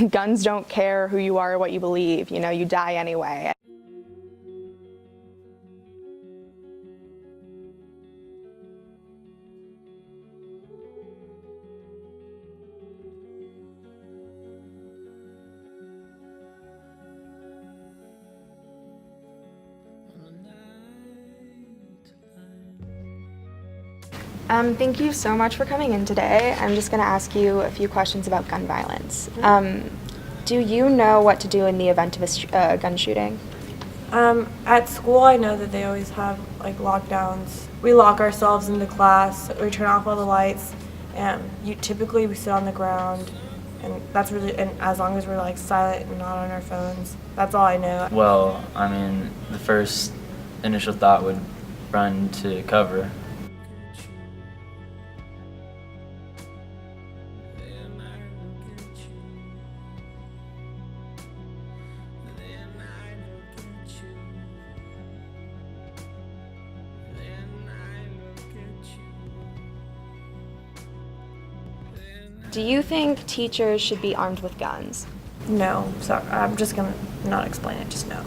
Guns don't care who you are or what you believe, you know, you die anyway. Thank you so much for coming in today. I'm just going to ask you a few questions about gun violence. Do you know what to do in the event of a gun shooting? At school, I know that they always have like lockdowns. We lock ourselves into class, we turn off all the lights, and typically we sit on the ground, and that's really, and as long as we're like silent and not on our phones, that's all I know. Well, I mean, the first initial thought would run to cover. Do you think teachers should be armed with guns? No, sorry, I'm just gonna not explain it, just no.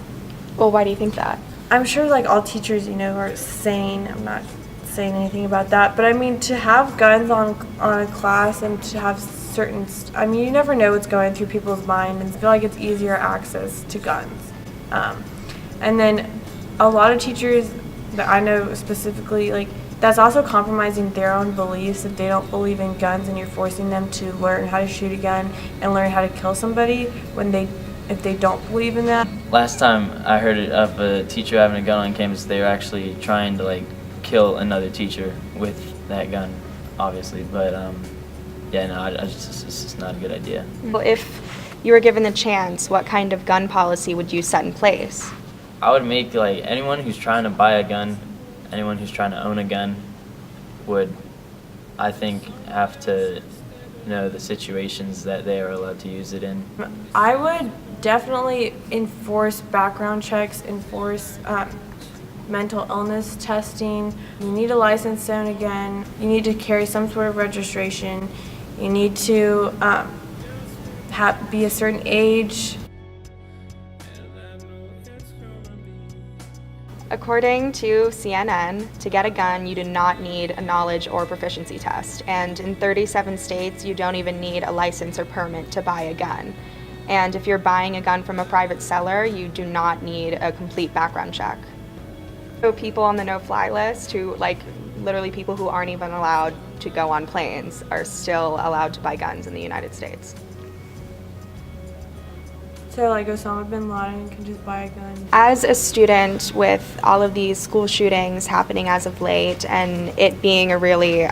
Well, why do you think that? I'm sure like all teachers, are sane. I'm not saying anything about that, but I mean to have guns on a class and to have certain, you never know what's going through people's mind, and I feel like it's easier access to guns. And then a lot of teachers that I know specifically, that's also compromising their own beliefs if they don't believe in guns and you're forcing them to learn how to shoot a gun and learn how to kill somebody if they don't believe in that. Last time I heard of a teacher having a gun on campus, they were actually trying to kill another teacher with that gun, obviously. But yeah, no, it's just not a good idea. Well, if you were given the chance, what kind of gun policy would you set in place? I would make anyone who's trying to buy a gun, anyone who's trying to own a gun would, I think, have to know the situations that they are allowed to use it in. I would definitely enforce background checks, enforce mental illness testing. You need a license to own a gun. You need to carry some sort of registration. You need to be a certain age. According to CNN, to get a gun, you do not need a knowledge or proficiency test. And in 37 states, you don't even need a license or permit to buy a gun. And if you're buying a gun from a private seller, you do not need a complete background check. So people on the no-fly list, who literally people who aren't even allowed to go on planes, are still allowed to buy guns in the United States. So Osama bin Laden can just buy a gun. As a student, with all of these school shootings happening as of late and it being a really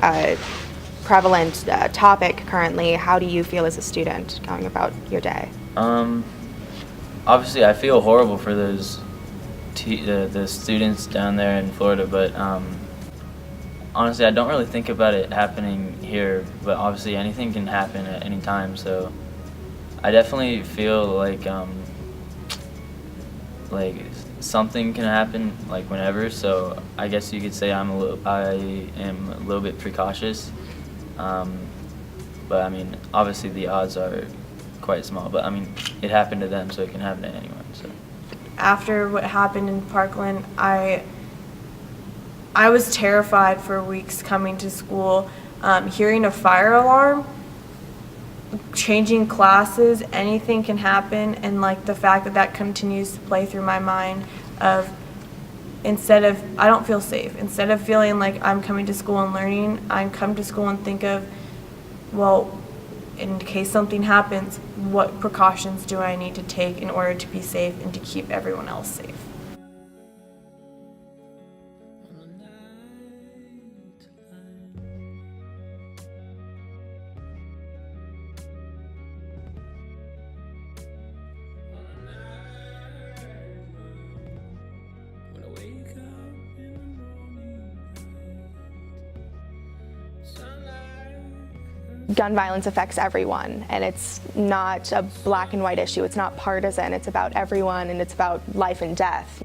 prevalent topic currently, how do you feel as a student going about your day? Obviously I feel horrible for those the students down there in Florida, but honestly I don't really think about it happening here, but obviously anything can happen at any time, so I definitely feel like something can happen whenever. So I guess you could say I am a little bit precautious. But I mean, obviously the odds are quite small. But I mean, it happened to them, so it can happen to anyone. So after what happened in Parkland, I was terrified for weeks coming to school, hearing a fire alarm. Changing classes, anything can happen, and the fact that continues to play through my mind of I don't feel safe. Instead of feeling like I'm coming to school and learning, I come to school and think of, well, in case something happens, what precautions do I need to take in order to be safe and to keep everyone else safe? Gun violence affects everyone, and it's not a black and white issue. It's not partisan. It's about everyone, and it's about life and death.